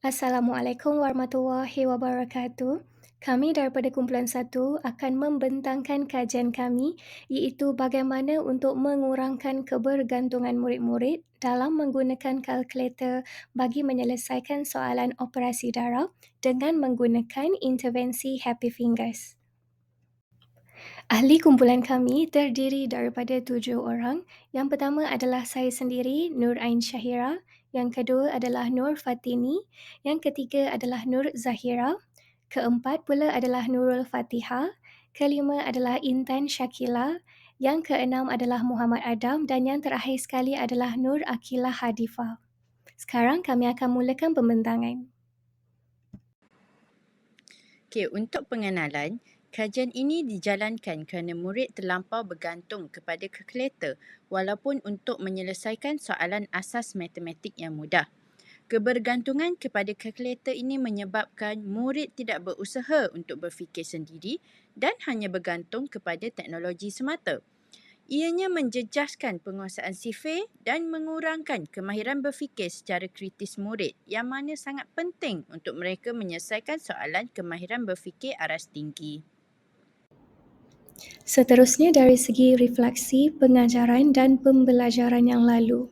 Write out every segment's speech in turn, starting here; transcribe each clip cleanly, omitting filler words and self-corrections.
Assalamualaikum warahmatullahi wabarakatuh. Kami daripada kumpulan 1 akan membentangkan kajian kami iaitu bagaimana untuk mengurangkan kebergantungan murid-murid dalam menggunakan kalkulator bagi menyelesaikan soalan operasi darab dengan menggunakan intervensi Happy Fingers. Ahli kumpulan kami terdiri daripada 7 orang. Yang pertama adalah saya sendiri, Nur Ain Syahira. Yang kedua adalah Nur Fatini. Yang ketiga adalah Nur Zahira. Keempat pula adalah Nurul Fatihah. Kelima adalah Intan Syakila. Yang keenam adalah Muhammad Adam. Dan yang terakhir sekali adalah Nur Akilah Hadifah. Sekarang kami akan mulakan pembentangan. Okey, untuk pengenalan, kajian ini dijalankan kerana murid terlampau bergantung kepada kalkulator walaupun untuk menyelesaikan soalan asas matematik yang mudah. Kebergantungan kepada kalkulator ini menyebabkan murid tidak berusaha untuk berfikir sendiri dan hanya bergantung kepada teknologi semata. Ianya menjejaskan penguasaan sifir dan mengurangkan kemahiran berfikir secara kritis murid yang mana sangat penting untuk mereka menyelesaikan soalan kemahiran berfikir aras tinggi. Seterusnya dari segi refleksi, pengajaran dan pembelajaran yang lalu.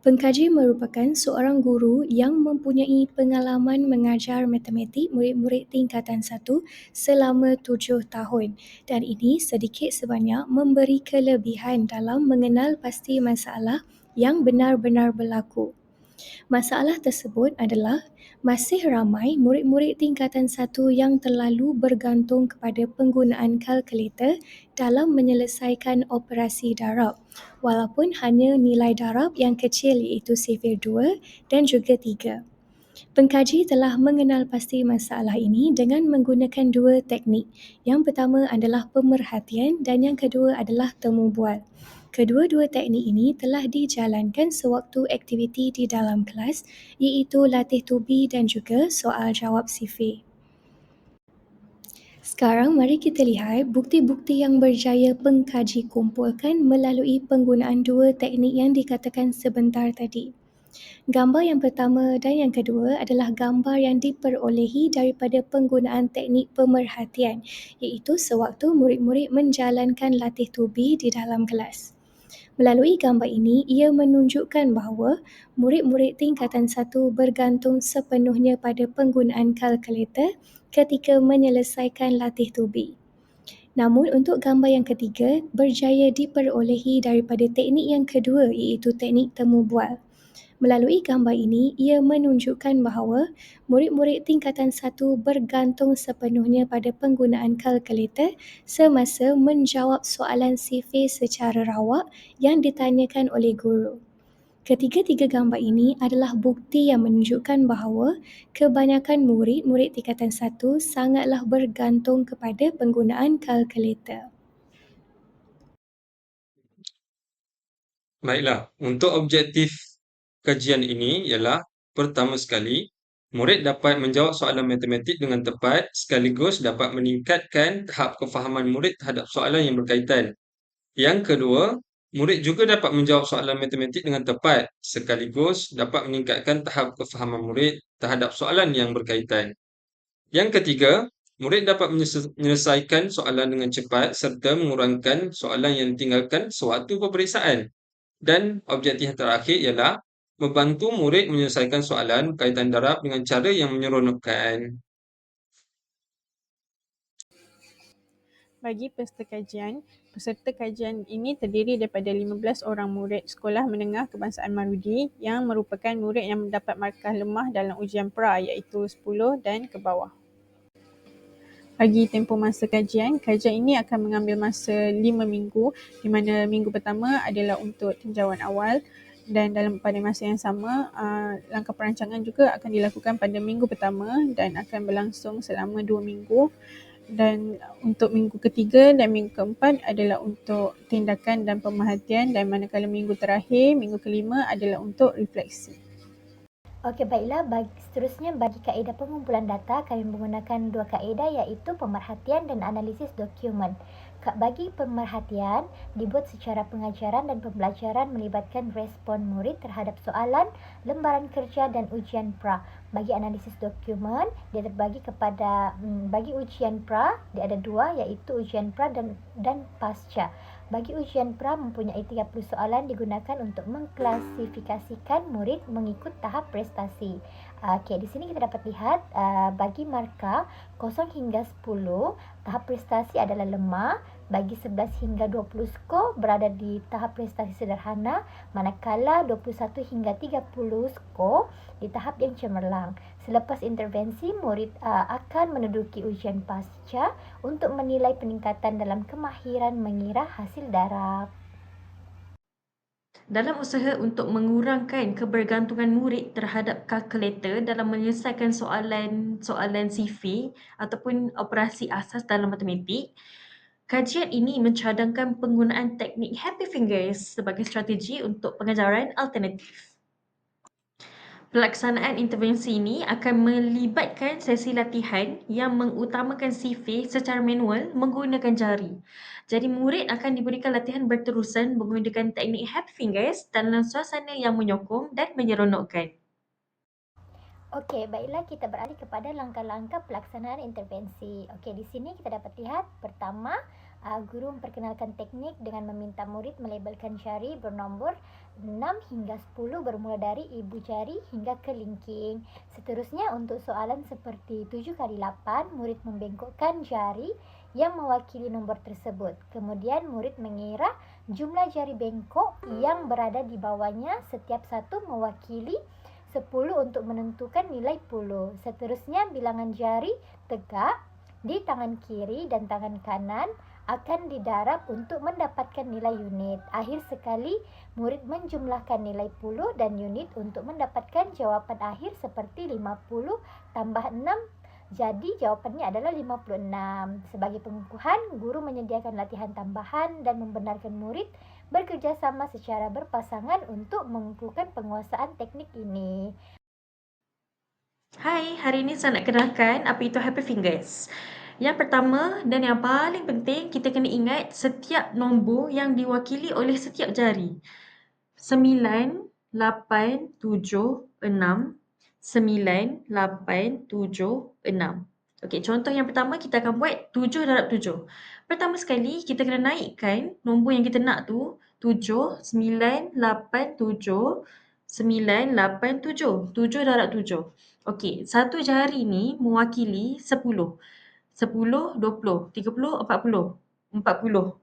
Pengkaji merupakan seorang guru yang mempunyai pengalaman mengajar matematik murid-murid tingkatan 1 selama 7 tahun dan ini sedikit sebanyak memberi kelebihan dalam mengenal pasti masalah yang benar-benar berlaku. Masalah tersebut adalah masih ramai murid-murid tingkatan 1 yang terlalu bergantung kepada penggunaan kalkulator dalam menyelesaikan operasi darab walaupun hanya nilai darab yang kecil iaitu sifir 2 dan juga 3. Pengkaji telah mengenal pasti masalah ini dengan menggunakan dua teknik. Yang pertama adalah pemerhatian dan yang kedua adalah temu bual. Kedua-dua teknik ini telah dijalankan sewaktu aktiviti di dalam kelas iaitu latih tubi dan juga soal jawab sifir. Sekarang mari kita lihat bukti-bukti yang berjaya pengkaji kumpulkan melalui penggunaan dua teknik yang dikatakan sebentar tadi. Gambar yang pertama dan yang kedua adalah gambar yang diperolehi daripada penggunaan teknik pemerhatian iaitu sewaktu murid-murid menjalankan latih tubi di dalam kelas. Melalui gambar ini, ia menunjukkan bahawa murid-murid tingkatan 1 bergantung sepenuhnya pada penggunaan kalkulator ketika menyelesaikan latih tubi. Namun untuk gambar yang ketiga, berjaya diperolehi daripada teknik yang kedua iaitu teknik temu bual. Melalui gambar ini, ia menunjukkan bahawa murid-murid tingkatan 1 bergantung sepenuhnya pada penggunaan kalkulator semasa menjawab soalan sifir secara rawak yang ditanyakan oleh guru. Ketiga-tiga gambar ini adalah bukti yang menunjukkan bahawa kebanyakan murid-murid tingkatan 1 sangatlah bergantung kepada penggunaan kalkulator. Baiklah, untuk objektif kajian ini ialah pertama sekali, murid dapat menjawab soalan matematik dengan tepat sekaligus dapat meningkatkan tahap kefahaman murid terhadap soalan yang berkaitan. Yang kedua, murid juga dapat menjawab soalan matematik dengan tepat sekaligus dapat meningkatkan tahap kefahaman murid terhadap soalan yang berkaitan. Yang ketiga, murid dapat menyelesaikan soalan dengan cepat serta mengurangkan soalan yang ditinggalkan sewaktu peperiksaan. Dan objektif yang terakhir ialah membantu murid menyelesaikan soalan berkaitan darab dengan cara yang menyeronokkan. Bagi peserta kajian ini terdiri daripada 15 orang murid Sekolah Menengah Kebangsaan Marudi yang merupakan murid yang mendapat markah lemah dalam ujian pra iaitu 10 dan ke bawah. Bagi tempoh masa kajian ini akan mengambil masa 5 minggu di mana minggu pertama adalah untuk tinjauan awal dan pada masa yang sama langkah perancangan juga akan dilakukan pada minggu pertama dan akan berlangsung selama 2 minggu. Dan untuk minggu ketiga dan minggu keempat adalah untuk tindakan dan pemerhatian dan manakala minggu terakhir, minggu kelima adalah untuk refleksi. Okey, baiklah. Seterusnya, bagi kaedah pengumpulan data, kami menggunakan dua kaedah iaitu pemerhatian dan analisis dokumen. Bagi pemerhatian, dibuat secara pengajaran dan pembelajaran melibatkan respon murid terhadap soalan, lembaran kerja dan ujian pra. Bagi analisis dokumen, dia terbagi kepada bagi ujian pra, dia ada dua iaitu ujian pra dan pasca. Bagi ujian pra mempunyai 30 soalan digunakan untuk mengklasifikasikan murid mengikut tahap prestasi. Okey, di sini kita dapat lihat bagi markah 0 hingga 10, tahap prestasi adalah lemah. Bagi 11 hingga 20 skor berada di tahap prestasi sederhana, manakala 21 hingga 30 skor di tahap yang cemerlang. Selepas intervensi, murid akan menduduki ujian pasca untuk menilai peningkatan dalam kemahiran mengira hasil darab. Dalam usaha untuk mengurangkan kebergantungan murid terhadap kalkulator dalam menyelesaikan soalan CV ataupun operasi asas dalam matematik, kajian ini mencadangkan penggunaan teknik Happy Fingers sebagai strategi untuk pengajaran alternatif. Pelaksanaan intervensi ini akan melibatkan sesi latihan yang mengutamakan CV secara manual menggunakan jari. Jadi murid akan diberikan latihan berterusan menggunakan teknik Happy Fingers dalam suasana yang menyokong dan menyeronokkan. Okey, baiklah, kita beralih kepada langkah-langkah pelaksanaan intervensi. Okey, di sini kita dapat lihat pertama, guru memperkenalkan teknik dengan meminta murid melabelkan jari bernombor 6 hingga 10 bermula dari ibu jari hingga kelingking. Seterusnya, untuk soalan seperti 7 kali 8, murid membengkokkan jari yang mewakili nombor tersebut. Kemudian murid mengira jumlah jari bengkok yang berada di bawahnya, setiap satu mewakili 10 untuk menentukan nilai puluh. Seterusnya, bilangan jari tegak di tangan kiri dan tangan kanan akan didarab untuk mendapatkan nilai unit. Akhir sekali, murid menjumlahkan nilai puluh dan unit untuk mendapatkan jawapan akhir seperti 50 tambah 6. Jadi jawapannya adalah 56. Sebagai pengukuhan, guru menyediakan latihan tambahan dan membenarkan murid bekerjasama secara berpasangan untuk mengukuhkan penguasaan teknik ini. Hai, hari ini saya nak kenalkan apa itu Happy Fingers. Yang pertama dan yang paling penting, kita kena ingat setiap nombor yang diwakili oleh setiap jari. 9, 8, 7, 6. 9, 8, 7, 6. Okey, contoh yang pertama kita akan buat 7 darab 7. Pertama sekali kita kena naikkan nombor yang kita nak tu 7, 9, 8, 7, 9, 8, 7. 7 darab 7. Okey, satu jari ni mewakili 10. 10, 20, 30, 40. 40.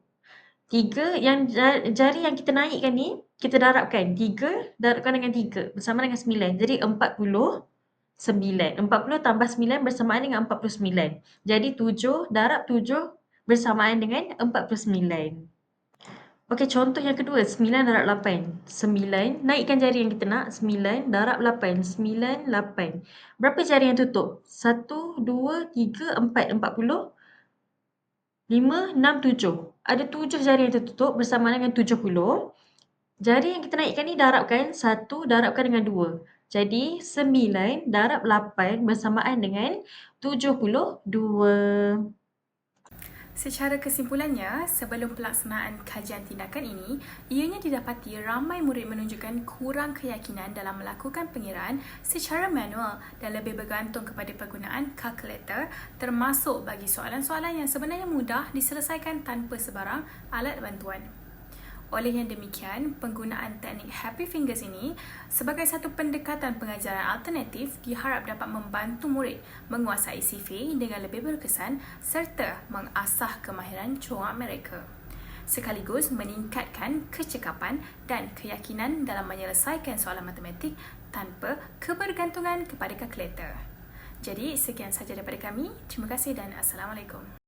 Jari yang kita naikkan ni, kita darabkan. 3 darabkan dengan 3 bersama dengan 9. Jadi 49. 40 tambah 9 bersamaan dengan 49. Jadi 7 darab 7 bersamaan dengan 49. Okey, contoh yang kedua, 9 darab 8. 9, naikkan jari yang kita nak. 9 darab 8. 9, 8. Berapa jari yang tutup? 1, 2, 3, 4. 40. 5, 6, 7. Ada 7 jari yang tertutup bersama dengan 70. Jari yang kita naikkan ni darabkan 1 darabkan dengan 2. Jadi 9 darab 8 bersamaan dengan 72. Secara kesimpulannya, sebelum pelaksanaan kajian tindakan ini, ianya didapati ramai murid menunjukkan kurang keyakinan dalam melakukan pengiraan secara manual dan lebih bergantung kepada penggunaan kalkulator, termasuk bagi soalan-soalan yang sebenarnya mudah diselesaikan tanpa sebarang alat bantuan. Oleh yang demikian, penggunaan teknik Happy Fingers ini sebagai satu pendekatan pengajaran alternatif diharap dapat membantu murid menguasai CV dengan lebih berkesan serta mengasah kemahiran corak mereka, sekaligus meningkatkan kecekapan dan keyakinan dalam menyelesaikan soalan matematik tanpa kebergantungan kepada kalkulator. Jadi, sekian sahaja daripada kami. Terima kasih dan Assalamualaikum.